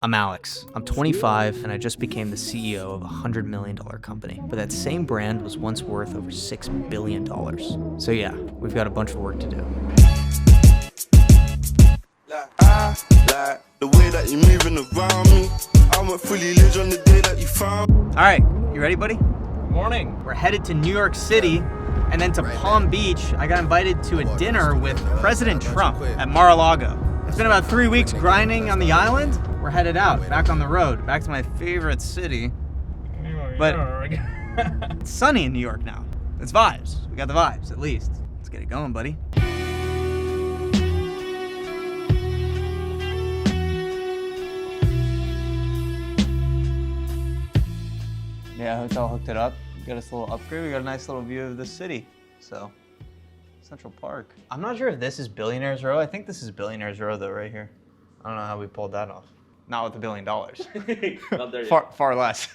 I'm Alex. I'm 25 and I just became the CEO of a $100 million company. But that same brand was once worth over $6 billion. So yeah, we've got a bunch of work to do. I like the way that you're moving around me. I went fully lit on the day that you found. All right, you ready, buddy? Good morning. We're headed to New York City and then to Palm Beach. I got invited to a dinner with President Trump at Mar-a-Lago. It's been about 3 weeks grinding on the island. We're headed out, back on the road, back to my favorite city. But it's sunny in New York now. It's vibes. We got the vibes, at least. Let's get it going, buddy. Yeah, hotel hooked it up. Got us a little upgrade. We got a nice little view of the city. So, Central Park. I'm not sure if this is Billionaires Row. I think this is Billionaires Row, though, right here. I don't know how we pulled that off. Not with $1 billion. Not there yet. Far less.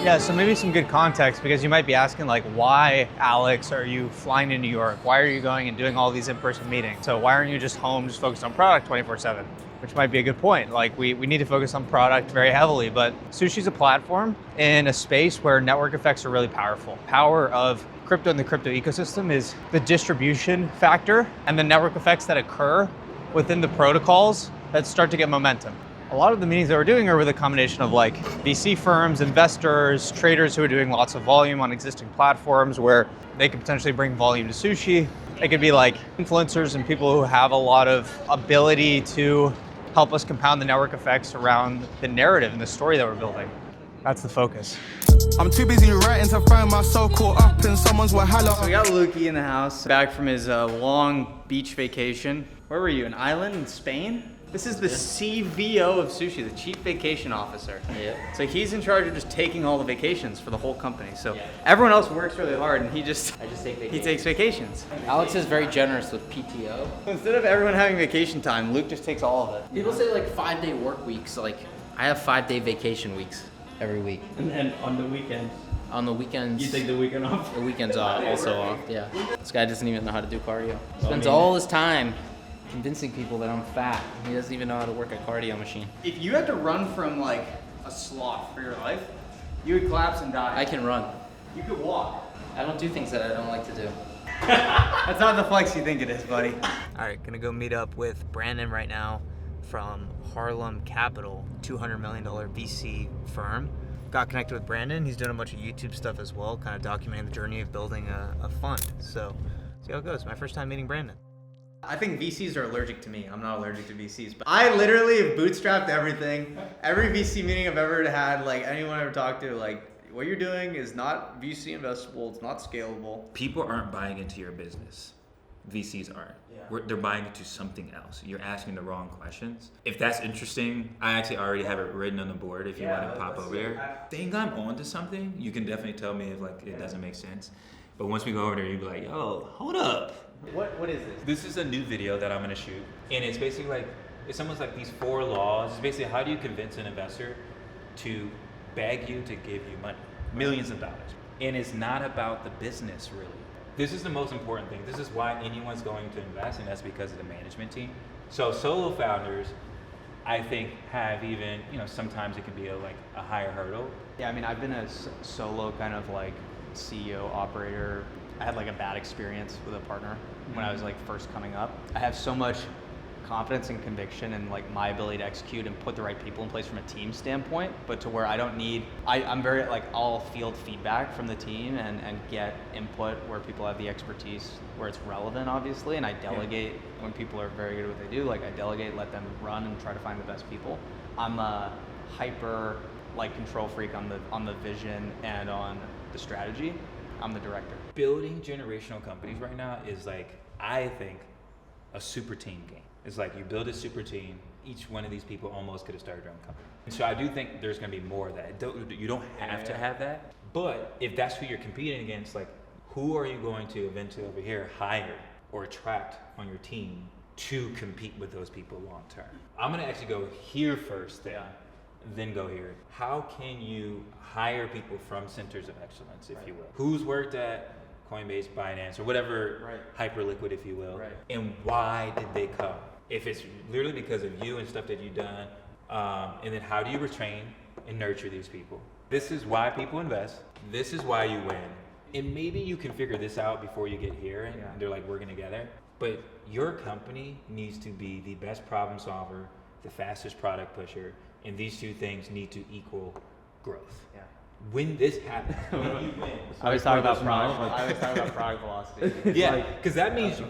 Yeah, so maybe some good context, because you might be asking, like, why, Alex, are you flying to New York? Why are you going and doing all these in-person meetings? So why aren't you just home, just focused on product 24/7? Which might be a good point. Like, we need to focus on product very heavily, but Sushi's a platform in a space where network effects are really powerful. Power of crypto and the crypto ecosystem is the distribution factor and the network effects that occur within the protocols that start to get momentum. A lot of the meetings that we're doing are with a combination of like VC firms, investors, traders who are doing lots of volume on existing platforms where they could potentially bring volume to Sushi. It could be like influencers and people who have a lot of ability to help us compound the network effects around the narrative and the story that we're building. That's the focus. I'm too busy writing to find myself caught up in someone's wahala. So we got Lukey in the house, back from his long beach vacation. Where were you, an island in Spain? This is the CVO of Sushi, the Chief Vacation Officer. Yeah. So he's in charge of just taking all the vacations for the whole company. So everyone else works really hard and I just take vacations. He takes vacations. Alex is very generous with PTO. Instead of everyone having vacation time, Luke just takes all of it. People say like 5-day work weeks. Like I have 5-day vacation weeks every week. And then on the weekends, On the weekends, you take the weekend off. the weekends are also off. Yeah. This guy doesn't even know how to do cardio. Spends all his time convincing people that I'm fat. He doesn't even know how to work a cardio machine. If you had to run from like a sloth for your life, you would collapse and die. I can run. You could walk. I don't do things that I don't like to do. That's not the flex you think it is, buddy. All right, gonna go meet up with Brandon right now from Harlem Capital, $200 million VC firm. Got connected with Brandon. He's doing a bunch of YouTube stuff as well, kind of documenting the journey of building a fund. So, see how it goes. My first time meeting Brandon. I think VCs are allergic to me. I'm not allergic to VCs, but I literally have bootstrapped everything. Every VC meeting I've ever had, like anyone I ever talked to, like, what you're doing is not VC investable. It's not scalable. People aren't buying into your business. VCs aren't. They're buying into something else. You're asking the wrong questions. If that's interesting, I actually already have it written on the board if you want to pop over there. Think I'm onto something, you can definitely tell me if like it doesn't make sense. But once we go over there, you'll be like, yo, hold up. What is this? This is a new video that I'm gonna shoot. And it's basically like, it's almost like these 4 laws. It's basically how do you convince an investor to beg you to give you money, millions of dollars. And it's not about the business really. This is the most important thing. This is why anyone's going to invest, and that's because of the management team. So solo founders, I think, have even, sometimes it can be a higher hurdle. Yeah, I mean, I've been a solo kind of like CEO operator. I had like a bad experience with a partner when I was like first coming up. I have so much confidence and conviction in like my ability to execute and put the right people in place from a team standpoint, but to where I don't need, I'm very like, I'll field feedback from the team and get input where people have the expertise, where it's relevant obviously, and I delegate when people are very good at what they do. Like I delegate, let them run and try to find the best people. I'm a hyper like control freak on the vision and on the strategy. I'm the director. Building generational companies right now is like, I think, a super team game. It's like you build a super team. Each one of these people almost could have started their own company. And so I do think there's going to be more of that. You don't have to have that, but if that's who you're competing against, like who are you going to eventually over here hire or attract on your team to compete with those people long term? I'm going to actually go here first then go here. How can you hire people from centers of excellence, if you will? Who's worked at Coinbase, Binance, or whatever, hyperliquid, if you will, and why did they come? If it's literally because of you and stuff that you've done, and then how do you retrain and nurture these people? This is why people invest. This is why you win. And maybe you can figure this out before you get here and they're like working together. But your company needs to be the best problem solver, the fastest product pusher, and these two things need to equal growth. Yeah. When this happens, when you win. I was talking about product velocity. Yeah, because that means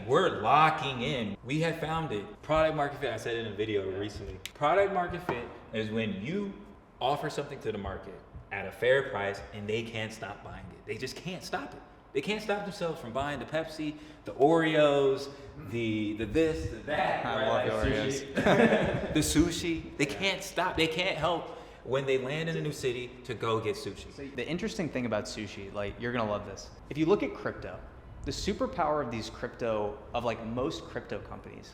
we're locking in. We have found it. Product market fit. I said it in a video recently. Product market fit is when you offer something to the market at a fair price and they can't stop buying it. They just can't stop it. They can't stop themselves from buying the Pepsi, the Oreos, the this, the that. I love the Oreos. The sushi. They can't stop. They can't help when they land in a new city to go get sushi. The interesting thing about sushi, like you're gonna love this. If you look at crypto, the superpower of these crypto, of like most crypto companies,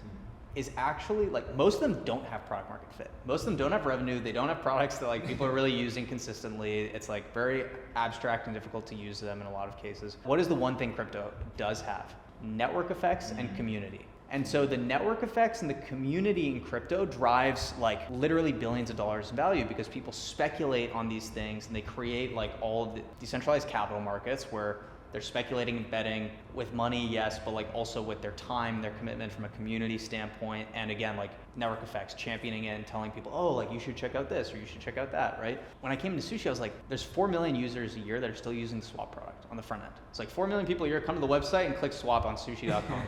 is actually like most of them don't have product market fit. Most of them don't have revenue. They don't have products that like people are really using consistently. It's like very abstract and difficult to use them in a lot of cases. What is the one thing crypto does have? Network effects and community. And so the network effects and the community in crypto drives like literally billions of dollars in value because people speculate on these things and they create like all of the decentralized capital markets where they're speculating and betting with money, yes, but like also with their time, their commitment from a community standpoint. And again, like network effects, championing it and telling people, oh, like you should check out this or you should check out that, right? When I came into Sushi, I was like, there's 4 million users a year that are still using the swap product on the front end. It's like 4 million people a year come to the website and click swap on sushi.com.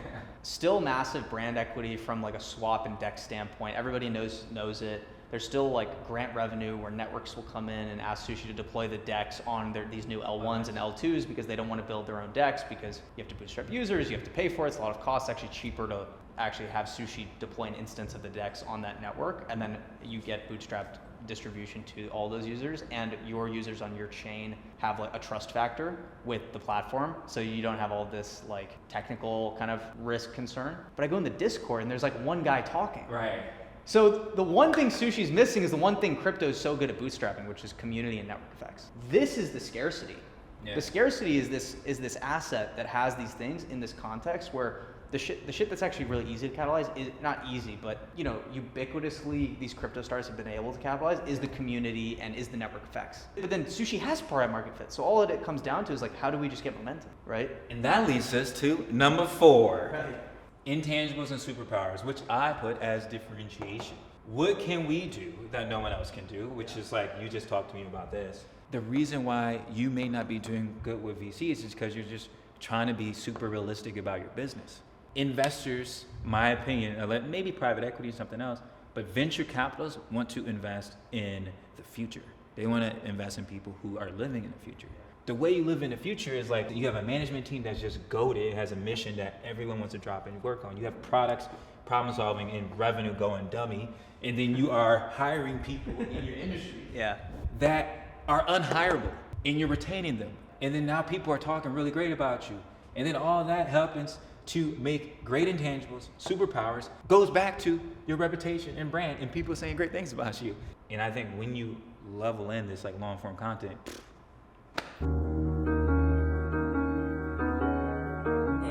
Still massive brand equity from like a swap and deck standpoint. Everybody knows it. There's still like grant revenue where networks will come in and ask Sushi to deploy the decks on these new L1s and L2s because they don't want to build their own decks because you have to bootstrap users, you have to pay for it, it's a lot of costs. Actually cheaper to actually have Sushi deploy an instance of the decks on that network, and then you get bootstrapped distribution to all those users, and your users on your chain have like a trust factor with the platform, so you don't have all this like technical kind of risk concern. But I go in the Discord and there's like one guy talking. Right. So the one thing Sushi's missing is the one thing crypto is so good at bootstrapping, which is community and network effects. This is the scarcity. Yeah. The scarcity is this asset that has these things in this context where the shit that's actually really easy to catalyze is not easy, but you know, ubiquitously these crypto stars have been able to capitalize is the community and is the network effects. But then Sushi has product market fit, so all it comes down to is like, how do we just get momentum, right? And that leads us to number 4. Right. Intangibles and superpowers, which I put as differentiation. What can we do that no one else can do? Which is like, you just talked to me about this. The reason why you may not be doing good with VCs is because you're just trying to be super realistic about your business. Investors, my opinion, maybe private equity or something else, but venture capitalists want to invest in the future. They want to invest in people who are living in the future. The way you live in the future is like you have a management team that's just goated, has a mission that everyone wants to drop and work on. You have products, problem solving, and revenue going dummy, and then you are hiring people in your industry that are unhireable, and you're retaining them. And then now people are talking really great about you. And then all that happens to make great intangibles, superpowers, goes back to your reputation and brand and people saying great things about you. And I think when you level in this like long form content,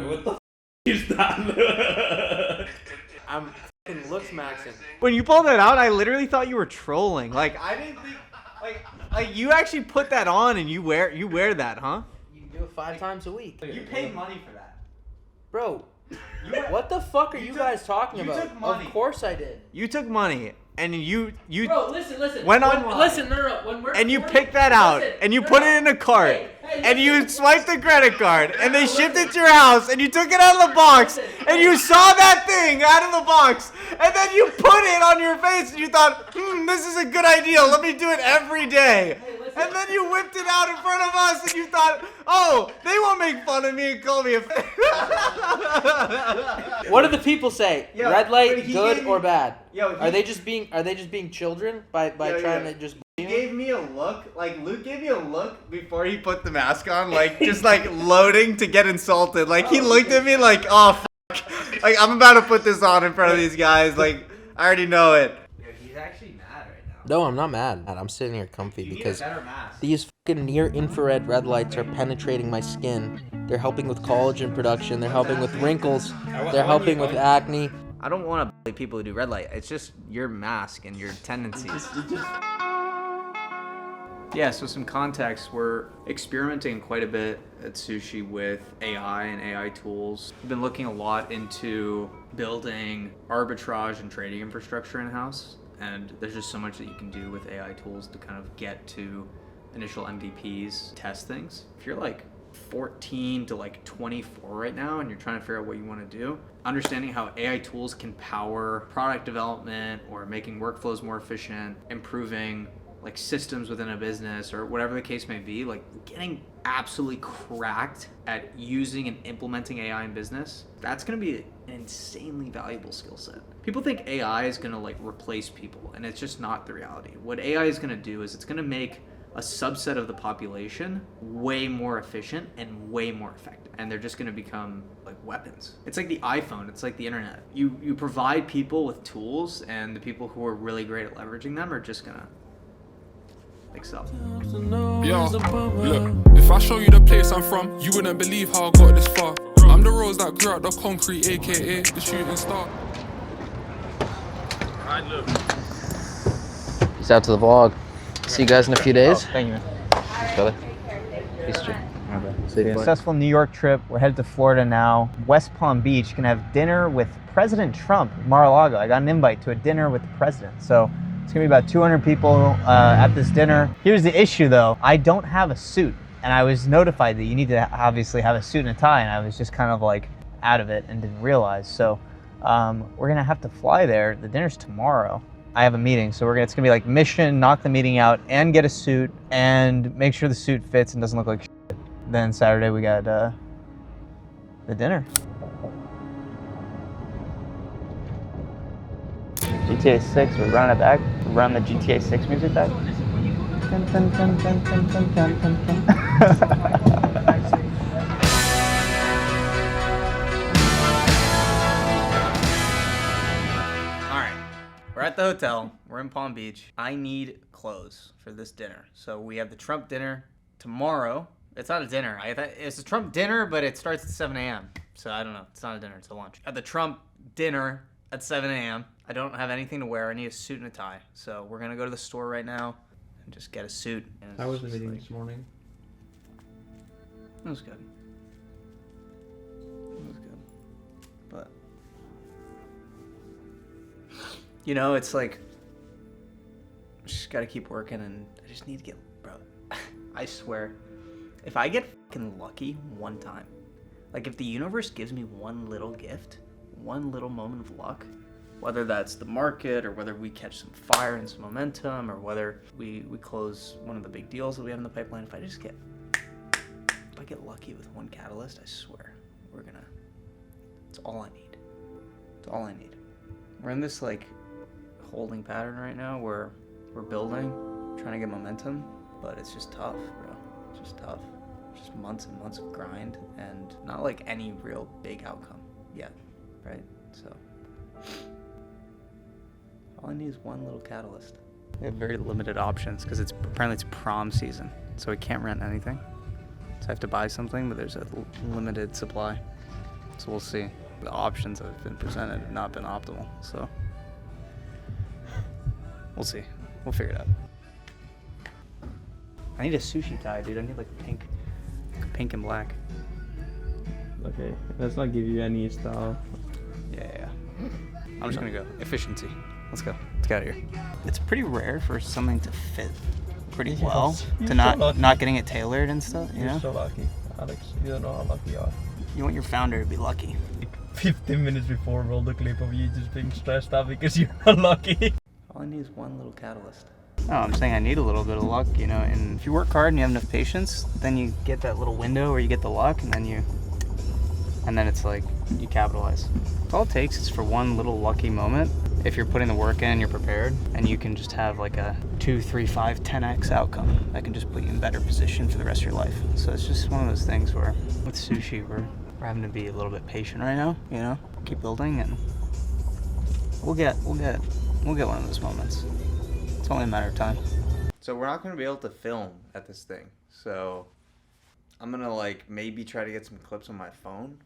what the is that? I'm fucking looks maxing. When you pulled that out, I literally thought you were trolling. Like I didn't think, like you actually put that on and you wear that, huh? You can do it 5 times a week. You paid money for that, bro. What the fuck are you guys talking about? Took money. Of course I did. You took money and you Bro, listen. went online. Listen, no. When we're and you picked that out and you put it in a cart. Hey, and you swiped the credit card, and they shipped it to your house, and you took it out of the box, and you saw that thing out of the box, and then you put it on your face, and you thought, this is a good idea, let me do it every day. And then you whipped it out in front of us, and you thought, oh, they won't make fun of me and call me a What do the people say? Yo, red light, good me, or bad? Yo, are they just being children by trying to just? He gave me a look, like Luke gave me a look before he put the mask on, like just like loading to get insulted. Like he looked at me like, oh fuck, like I'm about to put this on in front of these guys. Like I already know it. Yo, he's actually mad right now. No, I'm not mad. I'm sitting here comfy because need a better mask. These fucking near infrared red lights are penetrating my skin. They're helping with collagen production. They're helping with wrinkles. They're helping with acne. I don't want to bully people who do red light. It's just your mask and your tendencies. Yeah, so some context, we're experimenting quite a bit at Sushi with AI and AI tools. We've been looking a lot into building arbitrage and trading infrastructure in-house, and there's just so much that you can do with AI tools to kind of get to initial MVPs, test things. If you're like 14 to like 24 right now and you're trying to figure out what you want to do, understanding how AI tools can power product development or making workflows more efficient, improving like systems within a business or whatever the case may be, like getting absolutely cracked at using and implementing AI in business, that's going to be an insanely valuable skill set. People think AI is going to like replace people, and it's just not the reality. What AI is going to do is it's going to make a subset of the population way more efficient and way more effective, and they're just going to become like weapons. It's like the iPhone, it's like the internet. You provide people with tools, and the people who are really great at leveraging them are just going to excel. Yo, look, if I show you the place I'm from, you wouldn't believe how I got this far. I'm the rose that grew out the concrete, aka the shooting star. Alright, look. Peace out to the vlog. See you guys in a few days. Oh, thank you, man. Thanks, brother. Peace, Jim. Successful New York trip. We're headed to Florida now. West Palm Beach. Gonna have dinner with President Trump, Mar-a-Lago. I got an invite to a dinner with the president. So it's gonna be about 200 people at this dinner. Here's the issue though. I don't have a suit. And I was notified that you need to obviously have a suit and a tie, and I was just kind of like out of it and didn't realize. So we're gonna have to fly there. The dinner's tomorrow. I have a meeting, so it's gonna be like mission, knock the meeting out, and get a suit, and make sure the suit fits and doesn't look like shit. Then Saturday we got the dinner. GTA 6, we're running it back. We're running the GTA 6 music back. Dun, dun, dun, dun, dun, dun, dun, dun, dun. We're at the hotel. We're in Palm Beach. I need clothes for this dinner. So we have the Trump dinner tomorrow. It's not a dinner. It's a Trump dinner, but it starts at 7 a.m. So I don't know. It's not a dinner. It's a lunch. At the Trump dinner at 7 a.m. I don't have anything to wear. I need a suit and a tie. So we're going to go to the store right now and just get a suit. How was the meeting this morning? It was good. It was good. But you know, it's like, just gotta keep working, and I just need to get, bro, I swear, if I get fucking lucky one time, like if the universe gives me one little gift, one little moment of luck, whether that's the market, or whether we catch some fire and some momentum, or whether we close one of the big deals that we have in the pipeline, if I get lucky with one catalyst, I swear, it's all I need. It's all I need. We're in this like holding pattern right now where we're building, trying to get momentum, but it's just tough, bro. It's just tough. Just months and months of grind, and not like any real big outcome yet, right? So all I need is one little catalyst. We have very limited options because apparently it's prom season, so we can't rent anything. So I have to buy something, but there's a limited supply. So we'll see. The options that have been presented have not been optimal, so we'll see. We'll figure it out. I need a sushi tie, dude. I need like pink and black. Okay, let's not give you any style. Yeah. I'm just gonna go. Efficiency. Let's go. Let's get out of here. It's pretty rare for something to fit pretty well, to not getting it tailored and stuff, you know? You're so lucky, Alex. You don't know how lucky you are. You want your founder to be lucky. 15 minutes before, roll the clip of you just being stressed out because you're not lucky. All I need is one little catalyst. No, I'm saying I need a little bit of luck, you know, and if you work hard and you have enough patience, then you get that little window where you get the luck, and then it's like, you capitalize. All it takes is for one little lucky moment, if you're putting the work in and you're prepared, and you can just have like a 2, 3, 5, 10x outcome that can just put you in better position for the rest of your life. So it's just one of those things where with Sushi, we're having to be a little bit patient right now, you know, keep building, and we'll get one of those moments. It's only a matter of time. So we're not going to be able to film at this thing. So I'm going to like maybe try to get some clips on my phone.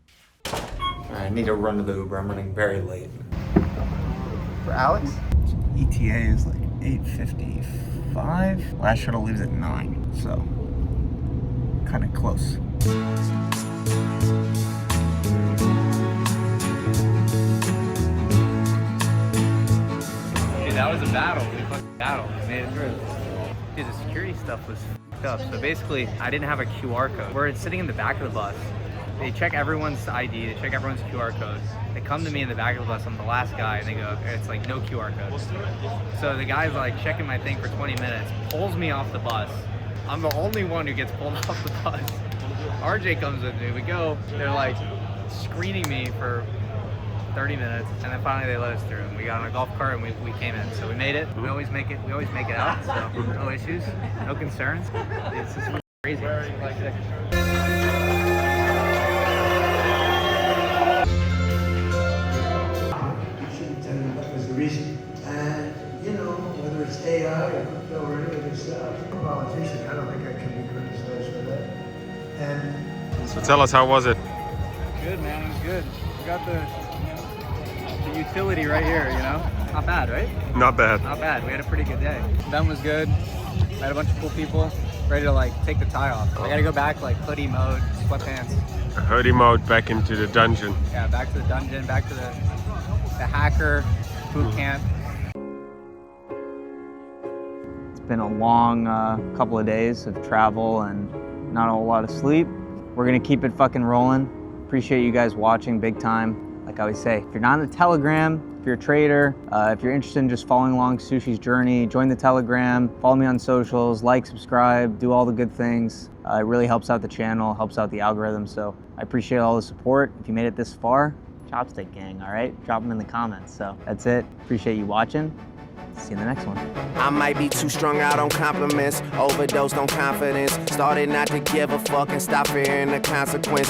I need to run to the Uber. I'm running very late. for Alex? ETA is like 8:55. Last shuttle leaves at 9, so kind of close. Dude, that was a battle. We fucking battled. We made it through. Dude, the security stuff was f***ed up. So basically, I didn't have a QR code. We're sitting in the back of the bus. They check everyone's ID, they check everyone's QR code. They come to me in the back of the bus, I'm the last guy, and they go, it's like no QR code. So the guy's like checking my thing for 20 minutes, pulls me off the bus. I'm the only one who gets pulled off the bus. RJ comes with me, we go, they're like screening me for 30 minutes, and then finally they let us through. And we got on a golf cart and we came in. So we made it. We always make it out, so no issues, no concerns. It's just crazy. That was the reason. And, you know, whether it's AI or crypto or any of this stuff, I'm a politician, I don't think I can be criticized for that. And So tell us, how was it? Good, man, it was good. We got the utility right here, you know? Not bad, right? Not bad. Not bad. We had a pretty good day. Ben was good. I had a bunch of cool people ready to like take the tie off. I gotta go back like hoodie mode, sweatpants. Hoodie mode back into the dungeon. Yeah, back to the dungeon, back to the hacker boot camp. It's been a long couple of days of travel and not a whole lot of sleep. We're gonna keep it fucking rolling. Appreciate you guys watching big time. Like I always say, if you're not in the Telegram, if you're a trader, if you're interested in just following along Sushi's journey, join the Telegram, follow me on socials, like, subscribe, do all the good things. It really helps out the channel, helps out the algorithm. So I appreciate all the support. If you made it this far, Chopstick Gang, all right? Drop them in the comments. So that's it. Appreciate you watching. See you in the next one. I might be too strung out on compliments, overdosed on confidence, started not to give a fuck and stop fearing the consequence.